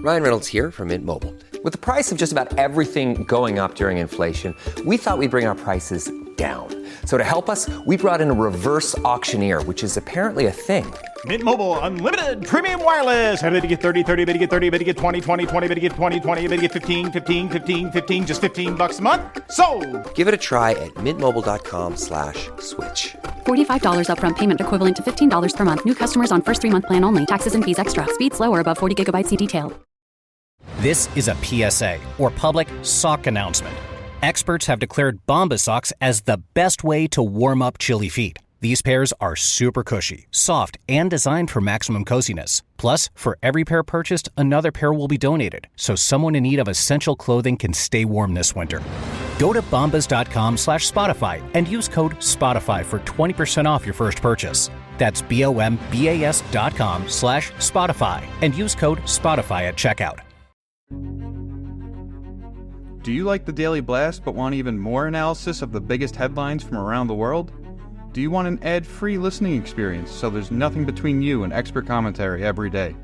Ryan Reynolds here from Mint Mobile. With the price of just about everything going up during inflation, we thought we'd bring our prices down. So to help us, we brought in a reverse auctioneer, which is apparently a thing. Mint Mobile Unlimited Premium Wireless. How to get 30, 30, bit to get 30, bit to get 20, 20, 20, bit to get 20, 20, bit to get 15, 15, 15, 15, just $15 a month? Sold! Give it a try at mintmobile.com/switch. $45 upfront payment equivalent to $15 per month. New customers on first 3-month plan only. Taxes and fees extra. Speed slower above 40 gigabytes. See detail. This is a PSA, or public sock announcement. Experts have declared Bombas socks as the best way to warm up chilly feet. These pairs are super cushy, soft, and designed for maximum coziness. Plus, for every pair purchased, another pair will be donated, so someone in need of essential clothing can stay warm this winter. Go to bombas.com/Spotify and use code SPOTIFY for 20% off your first purchase. That's BOMBAS.com/Spotify and use code SPOTIFY at checkout. Do you like the Daily Blast but want even more analysis of the biggest headlines from around the world? Do you want an ad-free listening experience so there's nothing between you and expert commentary every day?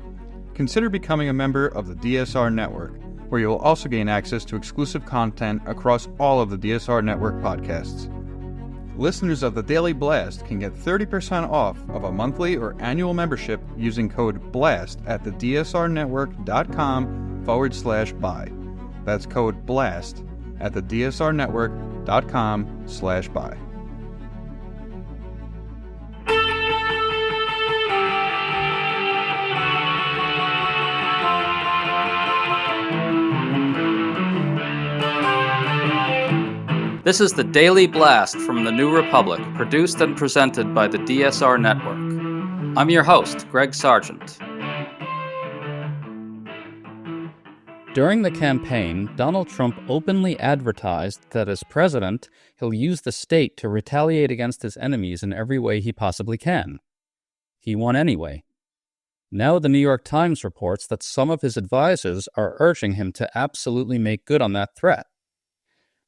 Consider becoming a member of the DSR Network, where you'll also gain access to exclusive content across all of the DSR Network podcasts. Listeners of the Daily Blast can get 30% off of a monthly or annual membership using code BLAST at the dsrnetwork.com/buy. That's code BLAST at the dsrnetwork.com/buy. This is the Daily Blast from the New Republic, produced and presented by the DSR Network. I'm your host, Greg Sargent. During the campaign, Donald Trump openly advertised that as president, he'll use the state to retaliate against his enemies in every way he possibly can. He won anyway. Now the New York Times reports that some of his advisors are urging him to absolutely make good on that threat.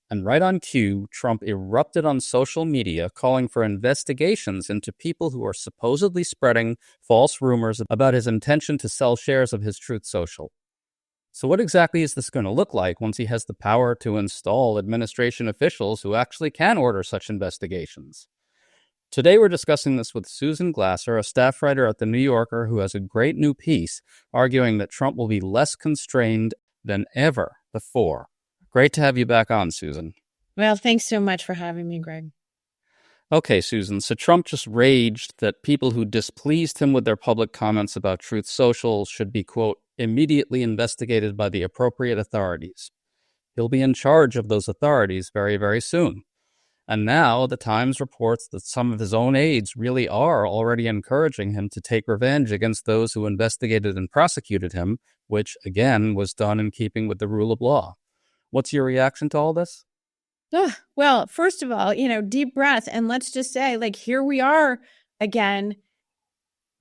And right on cue, Trump erupted on social media calling for investigations into people who are supposedly spreading false rumors about his intention to sell shares of his Truth Social. So what exactly is this going to look like once he has the power to install administration officials who actually can order such investigations? Today we're discussing this with Susan Glasser, a staff writer at The New Yorker who has a great new piece arguing that Trump will be less constrained than ever before. Great to have you back on, Susan. Well, thanks so much for having me, Greg. Okay, Susan, so Trump just raged that people who displeased him with their public comments about Truth Social should be, quote, immediately investigated by the appropriate authorities. He'll be in charge of those authorities very, very soon. And now the Times reports that some of his own aides really are already encouraging him to take revenge against those who investigated and prosecuted him, which, again, was done in keeping with the rule of law. What's your reaction to all this? Well, first of all, deep breath. And let's just say, here we are again,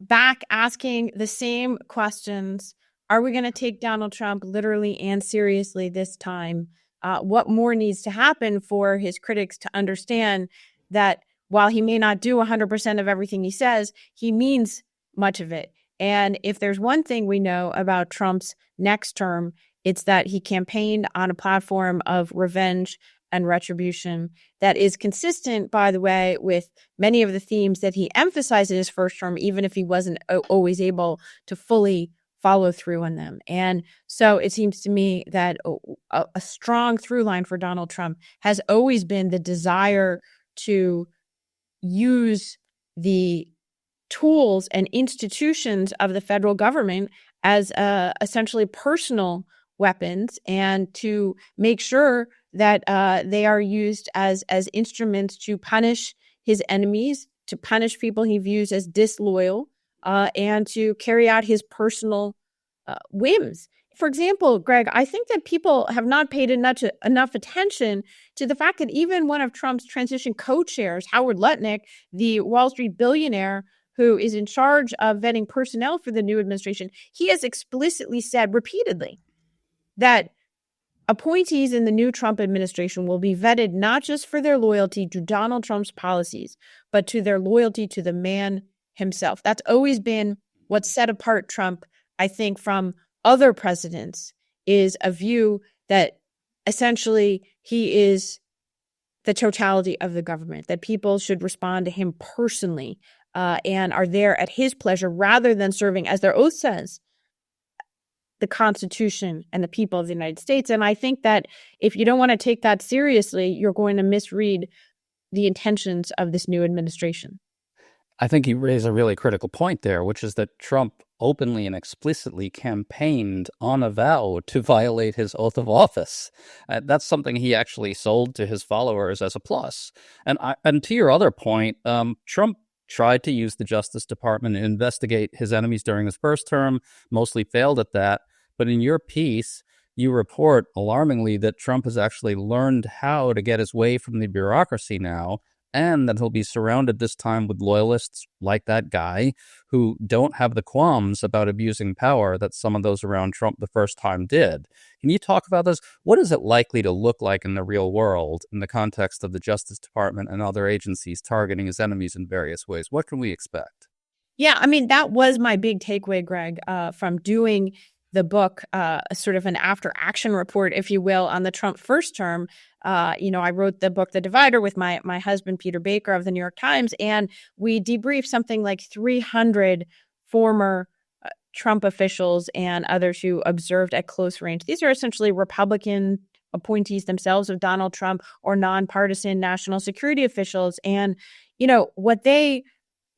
back asking the same questions. Are we going to take Donald Trump literally and seriously this time? What more needs to happen for his critics to understand that while he may not do 100% of everything he says, he means much of it. And if there's one thing we know about Trump's next term, it's that he campaigned on a platform of revenge and retribution that is consistent, by the way, with many of the themes that he emphasized in his first term, even if he wasn't always able to fully follow through on them. And so it seems to me that a strong through line for Donald Trump has always been the desire to use the tools and institutions of the federal government as essentially personal weapons, and to make sure that they are used as instruments to punish his enemies, to punish people he views as disloyal, and to carry out his personal whims. For example, Greg, I think that people have not paid enough attention to the fact that even one of Trump's transition co-chairs, Howard Lutnick, the Wall Street billionaire who is in charge of vetting personnel for the new administration, he has explicitly said repeatedly that appointees in the new Trump administration will be vetted not just for their loyalty to Donald Trump's policies, but to their loyalty to the man himself. That's always been what set apart Trump, I think, from other presidents is a view that essentially he is the totality of the government, that people should respond to him personally and are there at his pleasure rather than serving, as their oath says, the Constitution and the people of the United States. And I think that if you don't want to take that seriously, you're going to misread the intentions of this new administration. I think you raise a really critical point there, which is that Trump openly and explicitly campaigned on a vow to violate his oath of office. That's something he actually sold to his followers as a plus. And to your other point, Trump tried to use the Justice Department to investigate his enemies during his first term, mostly failed at that. But in your piece, you report alarmingly that Trump has actually learned how to get his way from the bureaucracy now, and that he'll be surrounded this time with loyalists like that guy who don't have the qualms about abusing power that some of those around Trump the first time did. Can you talk about this? What is it likely to look like in the real world in the context of the Justice Department and other agencies targeting his enemies in various ways? What can we expect? Yeah, I mean, that was my big takeaway, Greg, from doing the book, sort of an after-action report, if you will, on the Trump first term. I wrote the book, The Divider, with my husband, Peter Baker of the New York Times, and we debriefed something like 300 former Trump officials and others who observed at close range. These are essentially Republican appointees themselves of Donald Trump or nonpartisan national security officials. And, what they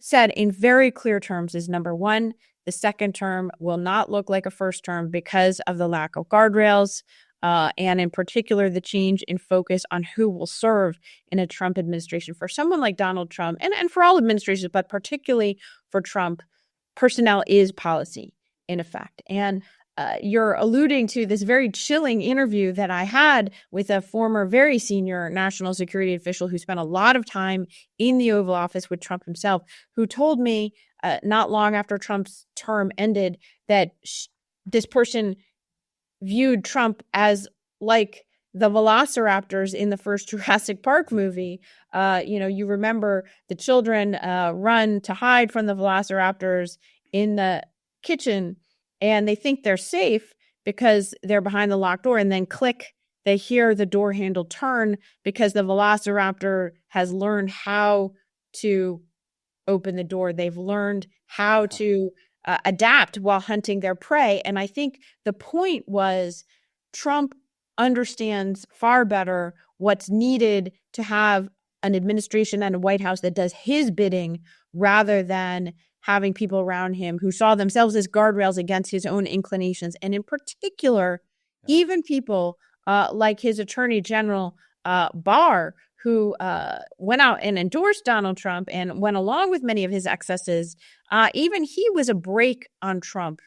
said in very clear terms is, number one, the second term will not look like a first term because of the lack of guardrails, and in particular, the change in focus on who will serve in a Trump administration. For someone like Donald Trump, and for all administrations, but particularly for Trump, personnel is policy, in effect. And you're alluding to this very chilling interview that I had with a former very senior national security official who spent a lot of time in the Oval Office with Trump himself, who told me not long after Trump's term ended that this person viewed Trump as like the velociraptors in the first Jurassic Park movie. You remember the children run to hide from the velociraptors in the kitchen, and they think they're safe because they're behind the locked door, and then click, they hear the door handle turn because the velociraptor has learned how to open the door. They've learned how to adapt while hunting their prey. And I think the point was Trump understands far better what's needed to have an administration and a White House that does his bidding rather than having people around him who saw themselves as guardrails against his own inclinations. And in particular, even people like his Attorney General Barr, who went out and endorsed Donald Trump and went along with many of his excesses. Even he was a brake on Trump,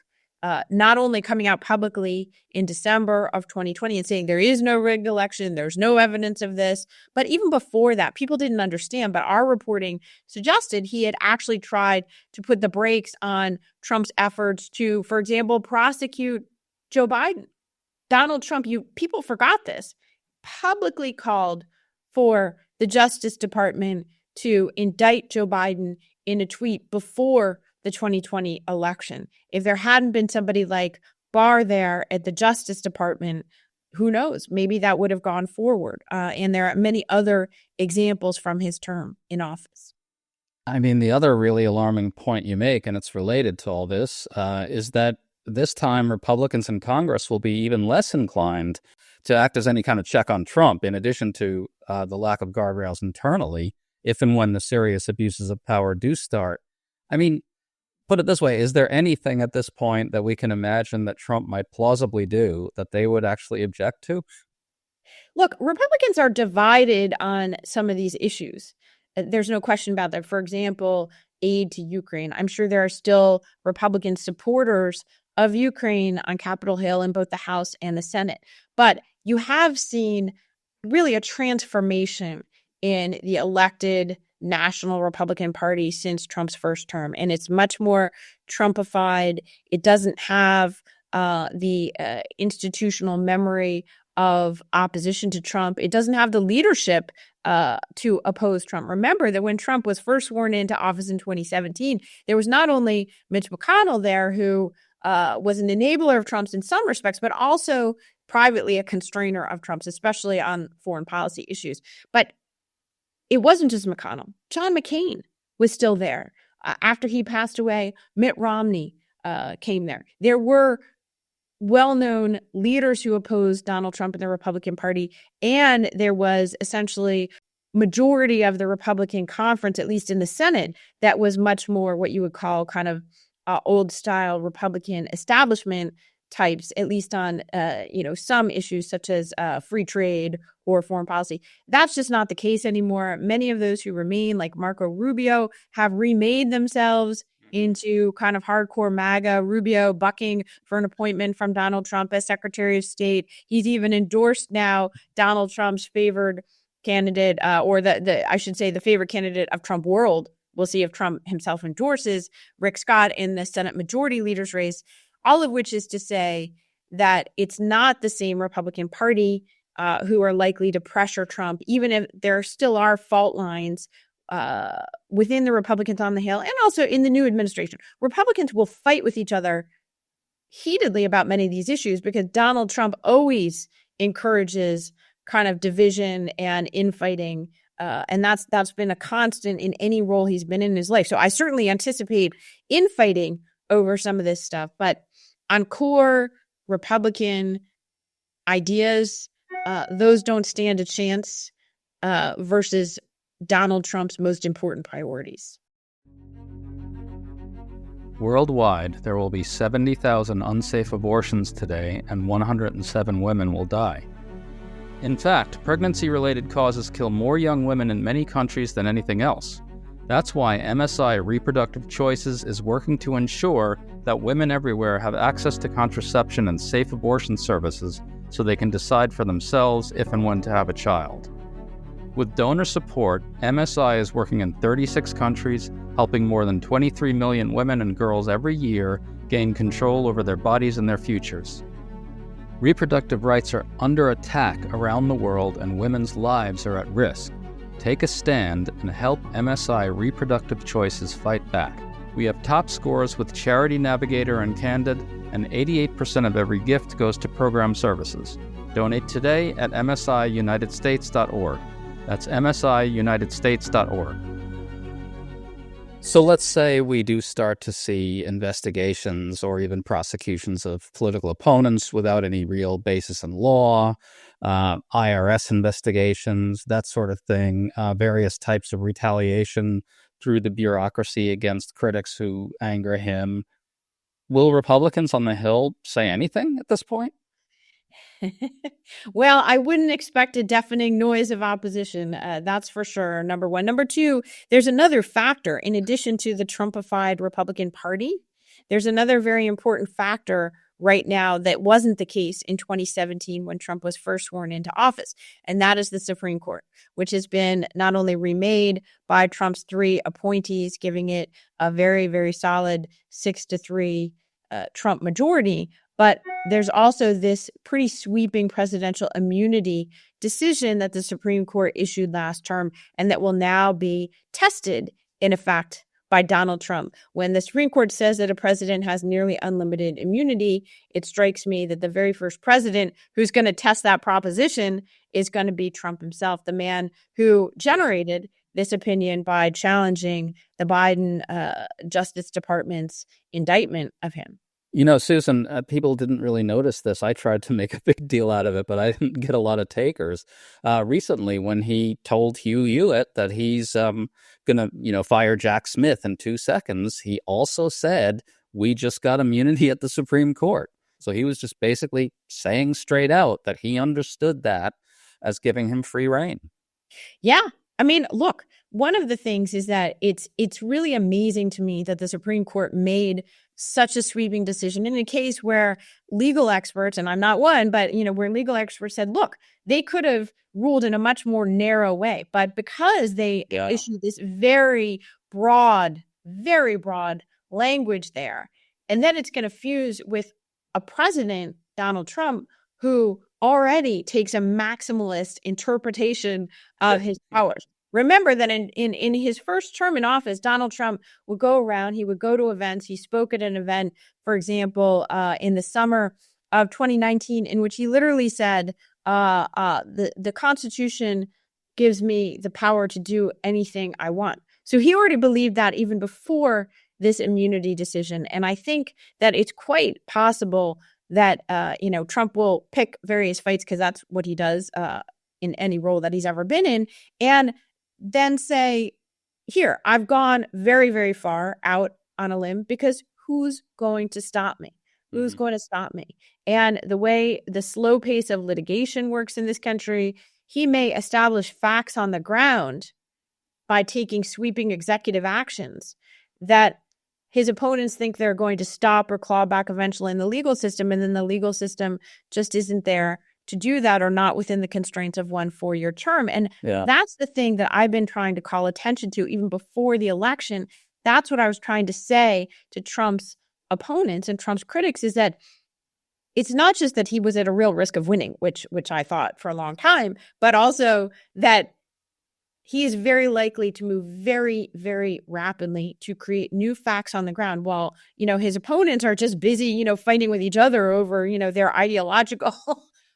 not only coming out publicly in December of 2020 and saying there is no rigged election, there's no evidence of this. But even before that, people didn't understand. But our reporting suggested he had actually tried to put the brakes on Trump's efforts to, for example, prosecute Joe Biden. Donald Trump, people forgot this, publicly called for the Justice Department to indict Joe Biden in a tweet before the 2020 election. If there hadn't been somebody like Barr there at the Justice Department, who knows? Maybe that would have gone forward. And there are many other examples from his term in office. I mean, the other really alarming point you make, and it's related to all this, is that this time Republicans in Congress will be even less inclined to act as any kind of check on Trump, in addition to the lack of guardrails internally, if and when the serious abuses of power do start. I mean, put it this way, is there anything at this point that we can imagine that Trump might plausibly do that they would actually object to? Look, Republicans are divided on some of these issues. There's no question about that. For example, aid to Ukraine. I'm sure there are still Republican supporters of Ukraine on Capitol Hill in both the House and the Senate. But you have seen really a transformation in the elected National Republican Party since Trump's first term. And it's much more Trumpified. It doesn't have the institutional memory of opposition to Trump. It doesn't have the leadership to oppose Trump. Remember that when Trump was first sworn into office in 2017, there was not only Mitch McConnell there, who was an enabler of Trump's in some respects, but also privately a constrainer of Trump's, especially on foreign policy issues. But it wasn't just McConnell. John McCain was still there. After he passed away, Mitt Romney came there. There were well-known leaders who opposed Donald Trump in the Republican Party, and there was essentially majority of the Republican conference, at least in the Senate, that was much more what you would call kind of old-style Republican establishment types, at least on some issues such as free trade or foreign policy. That's just not the case anymore. Many of those who remain, like Marco Rubio, have remade themselves into kind of hardcore MAGA. Rubio bucking for an appointment from Donald Trump as Secretary of State. He's even endorsed now Donald Trump's favored candidate, or the favorite candidate of Trump world. We'll see if Trump himself endorses Rick Scott in the Senate Majority Leader's race. All of which is to say that it's not the same Republican Party who are likely to pressure Trump, even if there still are fault lines within the Republicans on the Hill and also in the new administration. Republicans will fight with each other heatedly about many of these issues because Donald Trump always encourages kind of division and infighting. And that's been a constant in any role he's been in his life. So I certainly anticipate infighting over some of this stuff. But on core Republican ideas, those don't stand a chance versus Donald Trump's most important priorities. Worldwide, there will be 70,000 unsafe abortions today, and 107 women will die. In fact, pregnancy-related causes kill more young women in many countries than anything else. That's why MSI Reproductive Choices is working to ensure that women everywhere have access to contraception and safe abortion services so they can decide for themselves if and when to have a child. With donor support, MSI is working in 36 countries, helping more than 23 million women and girls every year gain control over their bodies and their futures. Reproductive rights are under attack around the world and women's lives are at risk. Take a stand and help MSI Reproductive Choices fight back. We have top scores with Charity Navigator and Candid, and 88% of every gift goes to program services. Donate today at msiunitedstates.org. That's msiunitedstates.org. So let's say we do start to see investigations or even prosecutions of political opponents without any real basis in law, IRS investigations, that sort of thing, various types of retaliation through the bureaucracy against critics who anger him. Will Republicans on the Hill say anything at this point? Well, I wouldn't expect a deafening noise of opposition. That's for sure. Number one. Number two, there's another factor. In addition to the Trumpified Republican Party, there's another very important factor right now that wasn't the case in 2017 when Trump was first sworn into office. And that is the Supreme Court, which has been not only remade by Trump's three appointees, giving it a very, very solid 6-3 Trump majority, but there's also this pretty sweeping presidential immunity decision that the Supreme Court issued last term and that will now be tested, in effect, by Donald Trump. When the Supreme Court says that a president has nearly unlimited immunity, it strikes me that the very first president who's going to test that proposition is going to be Trump himself, the man who generated this opinion by challenging the Biden Justice Department's indictment of him. You know, Susan, people didn't really notice this. I tried to make a big deal out of it, but I didn't get a lot of takers. Recently, when he told Hugh Hewitt that he's going to, fire Jack Smith in 2 seconds, he also said, we just got immunity at the Supreme Court. So he was just basically saying straight out that he understood that as giving him free rein. Yeah. I mean, look, one of the things is that it's really amazing to me that the Supreme Court made such a sweeping decision in a case where legal experts, and I'm not one, but, where legal experts said, look, they could have ruled in a much more narrow way. But because they issued this very broad language there, and then it's going to fuse with a president, Donald Trump, who already takes a maximalist interpretation of his powers. Remember that in his first term in office, Donald Trump would go around, he would go to events. He spoke at an event, for example, in the summer of 2019, in which he literally said, the Constitution gives me the power to do anything I want. So he already believed that even before this immunity decision. And I think that it's quite possible that, Trump will pick various fights, because that's what he does in any role that he's ever been in, and then say, here, I've gone very, very far out on a limb, because who's going to stop me? Who's going to stop me? And the way the slow pace of litigation works in this country, he may establish facts on the ground by taking sweeping executive actions that his opponents think they're going to stop or claw back eventually in the legal system. And then the legal system just isn't there to do that, or not within the constraints of 1 4-year term. And that's the thing that I've been trying to call attention to even before the election. That's what I was trying to say to Trump's opponents and Trump's critics, is that it's not just that he was at a real risk of winning, which I thought for a long time, but also that he is very likely to move very, very rapidly to create new facts on the ground, while, his opponents are just busy, fighting with each other over, their ideological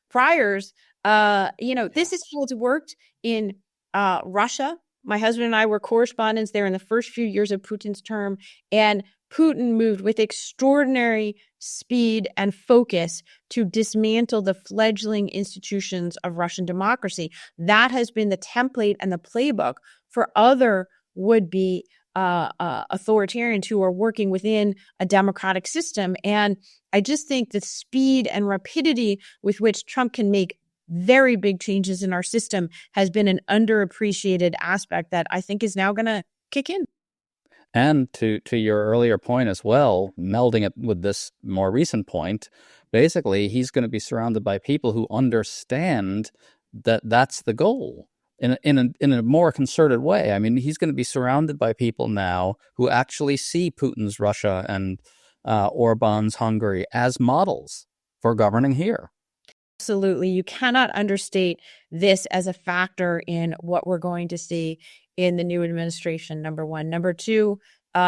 priors. This is how it's worked in Russia. My husband and I were correspondents there in the first few years of Putin's term, and Putin moved with extraordinary speed and focus to dismantle the fledgling institutions of Russian democracy. That has been the template and the playbook for other would-be authoritarians who are working within a democratic system. And I just think the speed and rapidity with which Trump can make very big changes in our system has been an underappreciated aspect that I think is now going to kick in. And to your earlier point as well, melding it with this more recent point, basically he's going to be surrounded by people who understand that that's the goal in a more concerted way. I mean, he's going to be surrounded by people now who actually see Putin's Russia and Orban's Hungary as models for governing here. Absolutely. You cannot understate this as a factor in what we're going to see in the new administration, number one. Number two,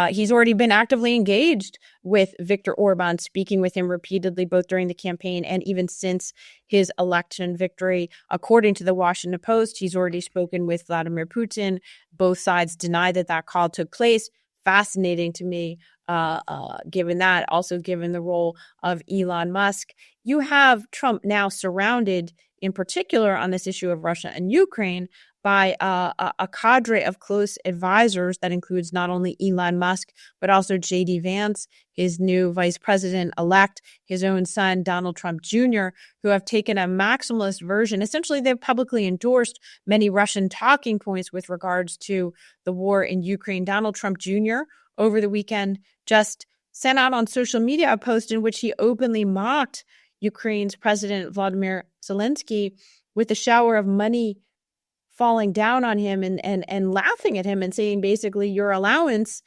he's already been actively engaged with Viktor Orban, speaking with him repeatedly, both during the campaign and even since his election victory. According to the Washington Post, he's already spoken with Vladimir Putin. Both sides deny that call took place. Fascinating to me, given that, also given the role of Elon Musk. You have Trump now surrounded, in particular on this issue of Russia and Ukraine, by a cadre of close advisors that includes not only Elon Musk, but also J.D. Vance, his new vice president-elect, his own son, Donald Trump Jr., who have taken a maximalist version. Essentially, they've publicly endorsed many Russian talking points with regards to the war in Ukraine. Donald Trump Jr. over the weekend just sent out on social media a post in which he openly mocked Ukraine's President Vladimir Zelensky with a shower of money falling down on him and laughing at him and saying, basically, your allowance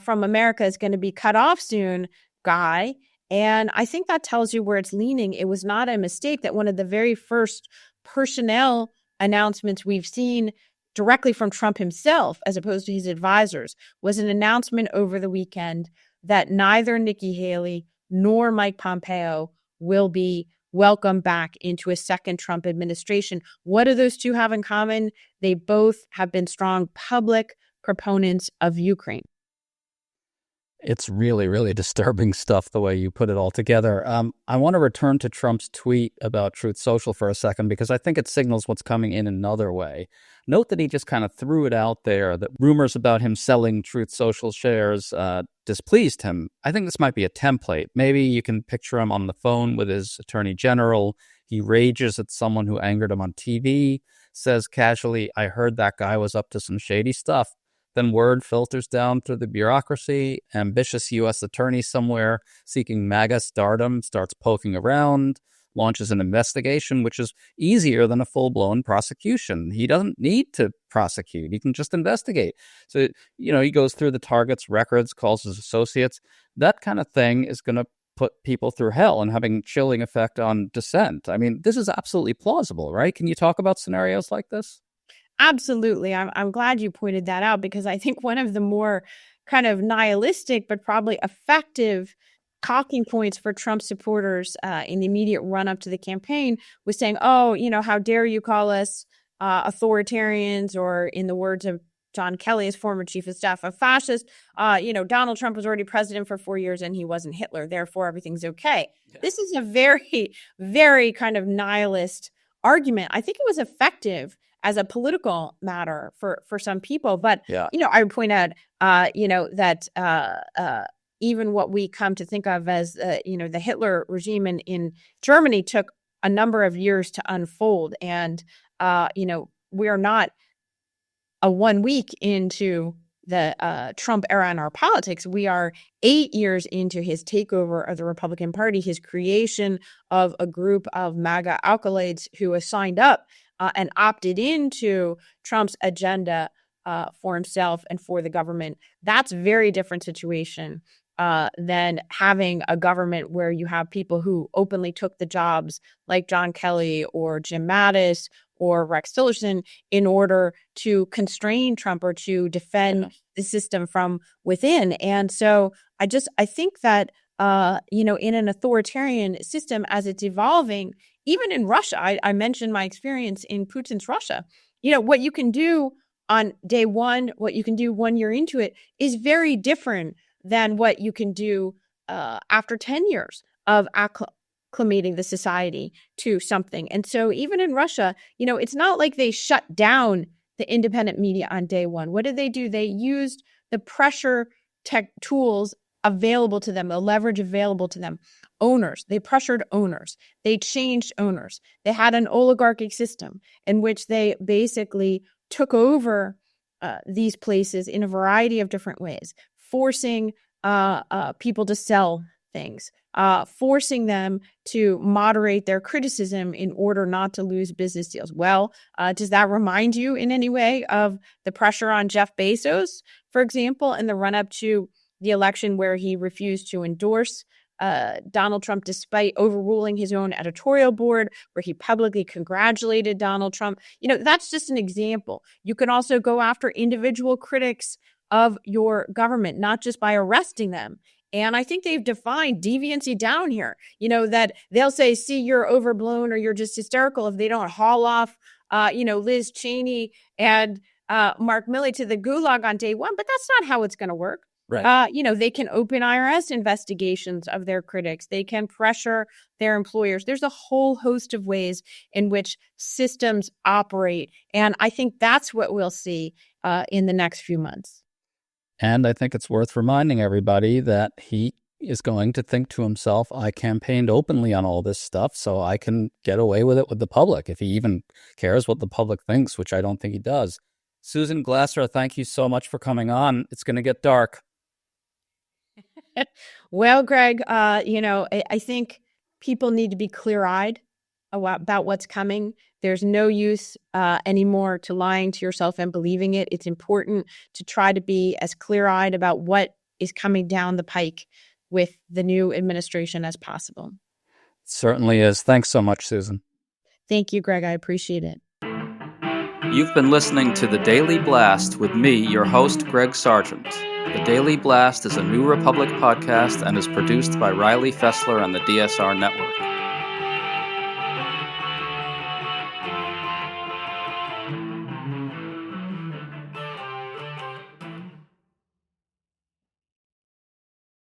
from America is going to be cut off soon, guy. And I think that tells you where it's leaning. It was not a mistake that one of the very first personnel announcements we've seen directly from Trump himself, as opposed to his advisors, was an announcement over the weekend that neither Nikki Haley nor Mike Pompeo will be welcome back into a second Trump administration. What do those two have in common? They both have been strong public proponents of Ukraine. It's really, really disturbing stuff, the way you put it all together. I want to return to Trump's tweet about Truth Social for a second, because I think it signals what's coming in another way. Note that he just kind of threw it out there that rumors about him selling Truth Social shares displeased him. I think this might be a template. Maybe you can picture him on the phone with his attorney general. He rages at someone who angered him on TV, says casually, I heard that guy was up to some shady stuff. Then word filters down through the bureaucracy. Ambitious U.S. attorney somewhere seeking MAGA stardom starts poking around, launches an investigation, which is easier than a full-blown prosecution. He doesn't need to prosecute. He can just investigate. So, he goes through the target's records, calls his associates. That kind of thing is going to put people through hell and having chilling effect on dissent. I mean, this is absolutely plausible, right? Can you talk about scenarios like this? Absolutely. I'm glad you pointed that out, because I think one of the more kind of nihilistic but probably effective talking points for Trump supporters in the immediate run up to the campaign was saying, oh, how dare you call us authoritarians, or in the words of John Kelly, his former chief of staff, a fascist. Donald Trump was already president for 4 years and he wasn't Hitler. Therefore, everything's okay. Yeah. This is a very, very kind of nihilist argument. I think it was effective as a political matter for some people. But, I would point out, that even what we come to think of as, the Hitler regime in Germany took a number of years to unfold. And, we are not a 1 week into the Trump era in our politics. We are 8 years into his takeover of the Republican Party, his creation of a group of MAGA acolytes who have signed up and opted into Trump's agenda for himself and for the government. That's a very different situation than having a government where you have people who openly took the jobs like John Kelly or Jim Mattis or Rex Tillerson in order to constrain Trump or to defend the system from within. And so I think that, in an authoritarian system as it's evolving, even in Russia, I mentioned my experience in Putin's Russia. What you can do on day one, what you can do 1 year into it is very different than what you can do after 10 years of acclimating the society to something. And so even in Russia, it's not like they shut down the independent media on day one. What did they do? They used the pressure tech tools available to them, the leverage available to them. Owners, they pressured owners. They changed owners. They had an oligarchic system in which they basically took over these places in a variety of different ways, forcing people to sell things, forcing them to moderate their criticism in order not to lose business deals. Well, does that remind you in any way of the pressure on Jeff Bezos, for example, in the run-up to the election where he refused to endorse Donald Trump despite overruling his own editorial board, where he publicly congratulated Donald Trump? That's just an example. You can also go after individual critics of your government, not just by arresting them. And I think they've defined deviancy down here, that they'll say, see, you're overblown or you're just hysterical if they don't haul off, Liz Cheney and Mark Milley to the gulag on day one. But that's not how it's going to work. Right. They can open IRS investigations of their critics. They can pressure their employers. There's a whole host of ways in which systems operate. And I think that's what we'll see in the next few months. And I think it's worth reminding everybody that he is going to think to himself, I campaigned openly on all this stuff, so I can get away with it with the public, if he even cares what the public thinks, which I don't think he does. Susan Glasser, thank you so much for coming on. It's going to get dark. Well, Greg, I think people need to be clear-eyed about what's coming. There's no use anymore to lying to yourself and believing it. It's important to try to be as clear-eyed about what is coming down the pike with the new administration as possible. It certainly is. Thanks so much, Susan. Thank you, Greg. I appreciate it. You've been listening to The Daily Blast with me, your host, Greg Sargent. The Daily Blast is a New Republic podcast and is produced by Riley Fessler and the DSR Network.